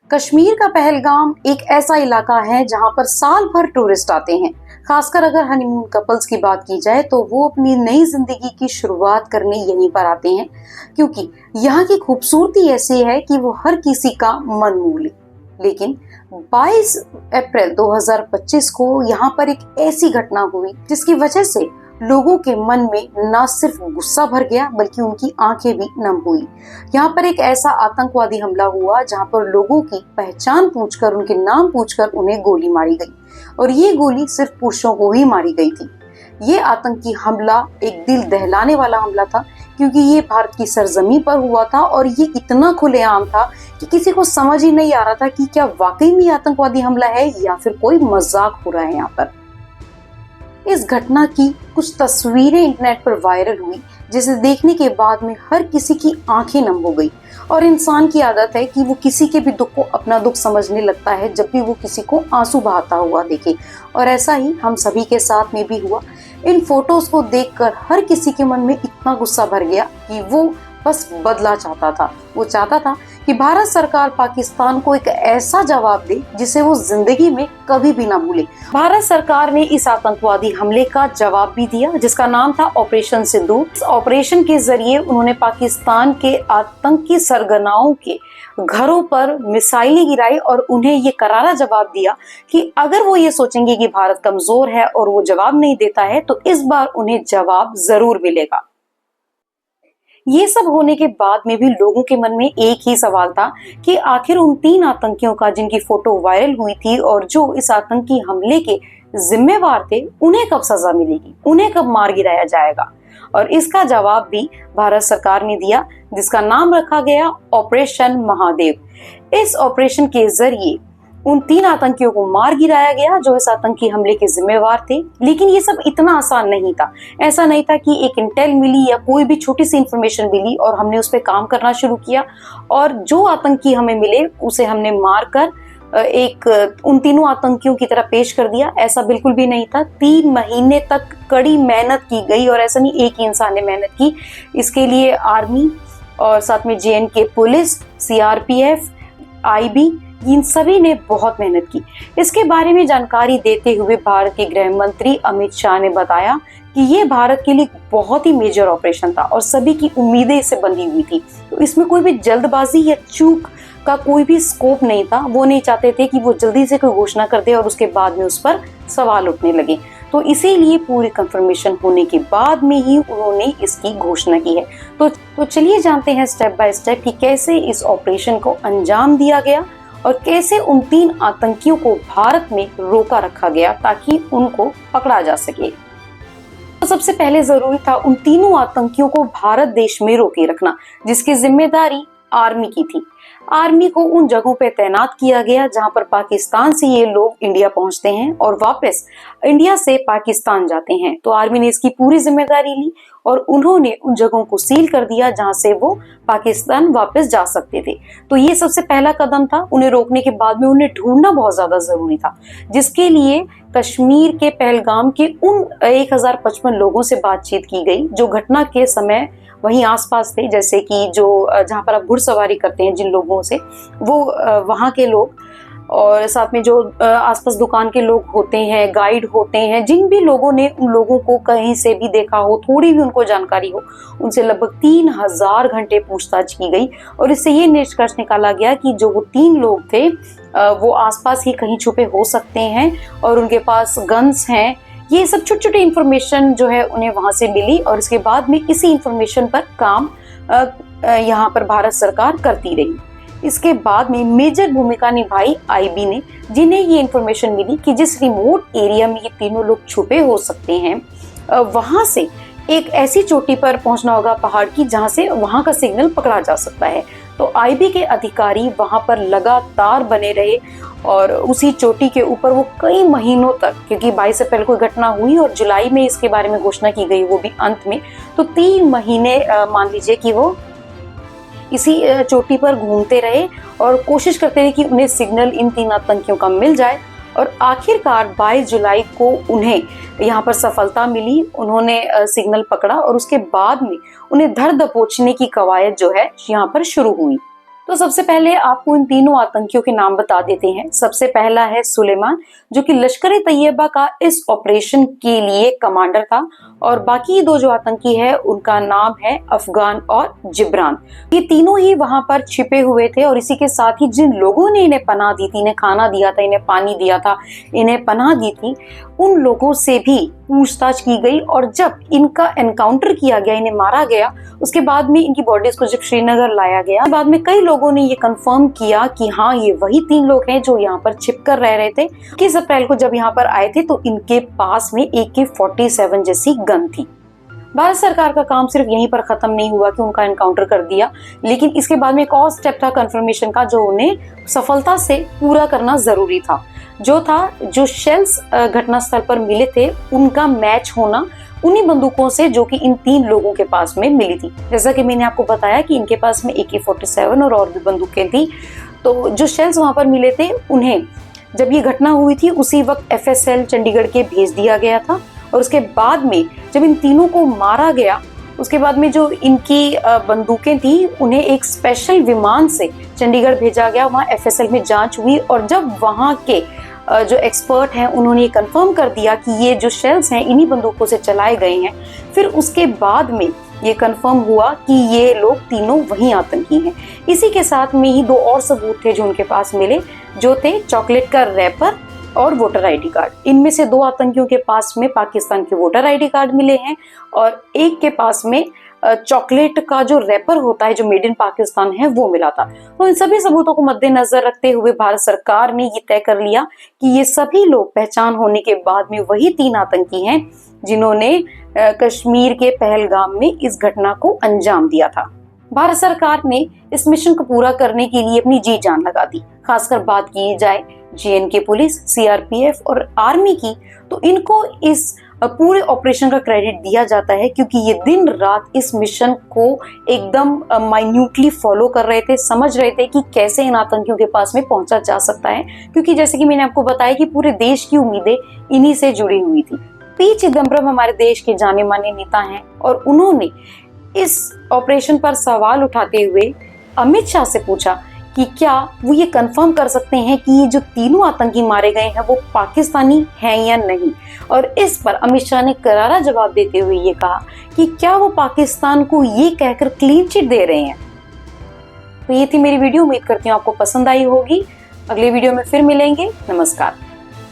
कश्मीर का पहलगाम एक ऐसा इलाका है जहां पर साल भर टूरिस्ट आते हैं। खासकर अगर हनीमून कपल्स की बात की जाए तो वो अपनी नई जिंदगी की शुरुआत करने यहीं पर आते हैं, क्योंकि यहाँ की खूबसूरती ऐसी है कि वो हर किसी का मन मोह ले। लेकिन 22 अप्रैल 2025 को यहाँ पर एक ऐसी घटना हुई जिसकी वजह से लोगों के मन में न सिर्फ गुस्सा भर गया बल्कि उनकी आंखें भी नम हुई। यहाँ पर एक ऐसा आतंकवादी हमला हुआ जहाँ पर लोगों की पहचान पूछकर, उनके नाम पूछकर उन्हें गोली मारी गई, और ये गोली सिर्फ पुरुषों को ही मारी गई थी। ये आतंकी हमला एक दिल दहलाने वाला हमला था, क्योंकि ये भारत की सरजमी पर हुआ था और ये इतना खुलेआम था कि किसी को समझ ही नहीं आ रहा था कि क्या वाकई में आतंकवादी हमला है या फिर कोई मजाक हो रहा है। यहाँ पर इस घटना की कुछ तस्वीरें इंटरनेट पर वायरल हुई, जिसे देखने के बाद में हर किसी की आंखें नम हो गई। और इंसान की आदत है कि वो किसी के भी दुख को अपना दुख समझने लगता है जब भी वो किसी को आंसू बहाता हुआ देखे, और ऐसा ही हम सभी के साथ में भी हुआ। इन फोटोज को देखकर हर किसी के मन में इतना गुस्सा भर गया कि वो बस बदला चाहता था। वो चाहता था कि भारत सरकार पाकिस्तान को एक ऐसा जवाब दे जिसे वो जिंदगी में कभी भी ना भूले। भारत सरकार ने इस आतंकवादी हमले का जवाब भी दिया, जिसका नाम था ऑपरेशन सिंदूर। इस ऑपरेशन के जरिए उन्होंने पाकिस्तान के आतंकी सरगनाओं के घरों पर मिसाइलें गिराई और उन्हें ये करारा जवाब दिया कि अगर वो ये सोचेंगे कि भारत कमजोर है और वो जवाब नहीं देता है तो इस बार उन्हें जवाब जरूर मिलेगा। ये सब होने के बाद में भी लोगों के मन में एक ही सवाल था कि आखिर उन 3 आतंकियों का जिनकी फोटो वायरल हुई थी और जो इस आतंकी हमले के जिम्मेवार थे, उन्हें कब सजा मिलेगी, उन्हें कब मार गिराया जाएगा। और इसका जवाब भी भारत सरकार ने दिया, जिसका नाम रखा गया ऑपरेशन महादेव। इस ऑपरेशन के जरिए उन 3 आतंकियों को मार गिराया गया जो इस आतंकी हमले के जिम्मेवार थे। लेकिन ये सब इतना आसान नहीं था। ऐसा नहीं था कि एक इंटेल मिली या कोई भी छोटी सी इंफॉर्मेशन मिली और हमने उस पर काम करना शुरू किया और जो आतंकी हमें मिले उसे हमने मारकर उन तीनों आतंकियों की तरह पेश कर दिया। ऐसा बिल्कुल भी नहीं था। 3 महीने तक कड़ी मेहनत की गई, और ऐसा नहीं एक ही इंसान ने मेहनत की। इसके लिए आर्मी और साथ में JNK पुलिस, CRPF, IB, इन सभी ने बहुत मेहनत की। इसके बारे में जानकारी देते हुए भारत के गृह मंत्री अमित शाह ने बताया कि ये भारत के लिए बहुत ही मेजर ऑपरेशन था और सभी की उम्मीदें इससे बंधी हुई थी। तो इसमें कोई भी जल्दबाजी या चूक का कोई भी स्कोप नहीं था। वो नहीं चाहते थे कि वो जल्दी से कोई घोषणा कर दे और उसके बाद में उस पर सवाल उठने लगे। तो इसीलिए पूरी कंफर्मेशन होने के बाद में ही उन्होंने इसकी घोषणा की है। तो चलिए जानते हैं स्टेप बाय स्टेप कि कैसे इस ऑपरेशन को अंजाम दिया गया और कैसे उन 3 आतंकियों को भारत में रोका रखा गया ताकि उनको पकड़ा जा सके। तो सबसे पहले जरूरी था उन तीनों आतंकियों को भारत देश में रोके रखना, जिसकी जिम्मेदारी आर्मी की थी। आर्मी को उन जगहों पे तैनात किया गया जहां पर पाकिस्तान से ये लोग इंडिया पहुंचते हैं और वापस इंडिया से पाकिस्तान जाते हैं। तो आर्मी ने इसकी पूरी जिम्मेदारी ली और उन्होंने उन जगहों को सील कर दिया जहां से वो पाकिस्तान वापस जा सकते थे। तो ये सबसे पहला कदम था। उन्हें रोकने के बाद में उन्हें ढूंढना बहुत ज्यादा जरूरी था, जिसके लिए कश्मीर के पहलगाम के उन 1055 लोगों से बातचीत की गई जो घटना के समय वहीं आसपास थे, जैसे कि जो जहां पर आप घुड़सवारी करते हैं जिन लोगों से, वो वहां के लोग, और साथ में जो आसपास दुकान के लोग होते हैं, गाइड होते हैं, जिन भी लोगों ने उन लोगों को कहीं से भी देखा हो, थोड़ी भी उनको जानकारी हो, उनसे लगभग 3000 घंटे पूछताछ की गई। और इससे ये निष्कर्ष निकाला गया कि जो वो 3 लोग थे वो आसपास ही कहीं छुपे हो सकते हैं और उनके पास गन्स हैं। ये सब छोटी छोटी इंफॉर्मेशन जो है उन्हें वहां से मिली और इसके बाद में इसी इंफॉर्मेशन पर काम यहाँ पर भारत सरकार करती रही। इसके बाद में मेजर भूमिका निभाई IB ने, जिन्हें ये इंफॉर्मेशन मिली कि जिस रिमोट एरिया में ये तीनों लोग छुपे हो सकते हैं वहां से एक ऐसी चोटी पर पहुंचना होगा पहाड़ की जहां से वहां का सिग्नल पकड़ा जा सकता है। तो IB के अधिकारी वहां पर लगातार बने रहे और उसी चोटी के ऊपर वो कई महीनों तक, क्योंकि 22 अप्रैल कोई घटना हुई और जुलाई में इसके बारे में घोषणा की गई, वो भी अंत में। तो 3 महीने मान लीजिए कि वो इसी चोटी पर घूमते रहे और कोशिश करते रहे कि उन्हें सिग्नल इन 3 आतंकियों का मिल जाए। और आखिरकार 22 जुलाई को उन्हें यहाँ पर सफलता मिली। उन्होंने सिग्नल पकड़ा और उसके बाद में उन्हें धर दबोचने की कवायद जो है यहाँ पर शुरू हुई। तो सबसे पहले आपको इन तीनों आतंकियों के नाम बता देते हैं। सबसे पहला है सुलेमान, जो कि लश्कर-ए-तैयबा का इस ऑपरेशन के लिए कमांडर था, और बाकी दो जो आतंकी है उनका नाम है अफगान और जिब्रान। ये तीनों ही वहां पर छिपे हुए थे, और इसी के साथ ही जिन लोगों ने इन्हें पनाह दी थी, इन्हें खाना दिया था, इन्हें पानी दिया था, इन्हें पनाह दी थी, उन लोगों से भी पूछताछ की गई। और जब इनका एनकाउंटर किया गया, इन्हें मारा गया, उसके बाद में इनकी बॉडीज को जब श्रीनगर लाया गया, बाद में कई लोगों ने ये कंफर्म किया कि हाँ, ये वही 3 लोग हैं जो यहाँ पर छिपकर रह रहे थे। 21 अप्रैल को जब यहाँ पर आए थे तो इनके पास में AK-47 जैसी गन थी। भारत सरकार का काम सिर्फ यहीं पर खत्म नहीं हुआ कि उनका एनकाउंटर कर दिया, लेकिन इसके बाद में एक और स्टेप था कंफर्मेशन का, जो उन्हें सफलता से पूरा करना जरूरी था। जो शेल्स घटनास्थल पर मिले थे उनका मैच होना उन्हीं बंदूकों से जो कि इन 3 लोगों के पास में मिली थी। जैसा कि मैंने आपको बताया कि इनके पास में AK-47 और भी बंदूकें थी। तो जो शेल्स वहां पर मिले थे, उन्हें जब ये घटना हुई थी उसी वक्त FSL चंडीगढ़ के भेज दिया गया था, और उसके बाद में जब इन तीनों को मारा गया, उसके बाद में जो इनकी बंदूकें थी उन्हें एक स्पेशल विमान से चंडीगढ़ भेजा गया। वहाँ FSL में जांच हुई, और जब वहाँ के जो एक्सपर्ट हैं उन्होंने ये कंफर्म कर दिया कि ये जो शेल्स हैं इन्हीं बंदूकों से चलाए गए हैं, फिर उसके बाद में ये कंफर्म हुआ कि ये लोग तीनों वही आतंकी हैं। इसी के साथ में ही 2 और सबूत थे जो उनके पास मिले, जो थे चॉकलेट का रैपर और वोटर ID कार्ड। इनमें से 2 आतंकियों के पास में पाकिस्तान के वोटर ID कार्ड मिले हैं, और एक के पास में चॉकलेट का जो रैपर होता है जो मेड इन पाकिस्तान है वो मिला था। तो इन सभी सबूतों को मद्देनजर रखते हुए भारत सरकार ने ये तय कर लिया कि ये सभी लोग पहचान होने के बाद में वही 3 आतंकी हैं जिन्होंने कश्मीर के पहलगाम में इस घटना को अंजाम दिया था। भारत सरकार ने इस मिशन को पूरा करने के लिए अपनी जी जान लगा दी। खासकर बात की जाए JNK पुलिस, CRPF और आर्मी की, तो इनको इस पूरे ऑपरेशन का क्रेडिट दिया जाता है, क्योंकि ये दिन रात इस मिशन को एकदम माइन्यूटली फॉलो कर रहे थे, समझ रहे थे कि कैसे इन आतंकियों के पास में पहुंचा जा सकता है। क्योंकि जैसे कि मैंने आपको बताया कि पूरे देश की उम्मीदें इन्हीं से जुड़ी हुई थी। P चिदम्बरम हमारे देश के जाने माने नेता हैं, और उन्होंने इस ऑपरेशन पर सवाल उठाते हुए अमित शाह से पूछा कि क्या वो ये कंफर्म कर सकते हैं कि ये जो तीनों आतंकी मारे गए हैं वो पाकिस्तानी हैं या नहीं। और इस पर अमित शाह ने करारा जवाब देते हुए ये कहा कि क्या वो पाकिस्तान को ये कहकर क्लीन चिट दे रहे हैं। तो ये थी मेरी वीडियो, उम्मीद करती हूँ आपको पसंद आई होगी। अगले वीडियो में फिर मिलेंगे। नमस्कार।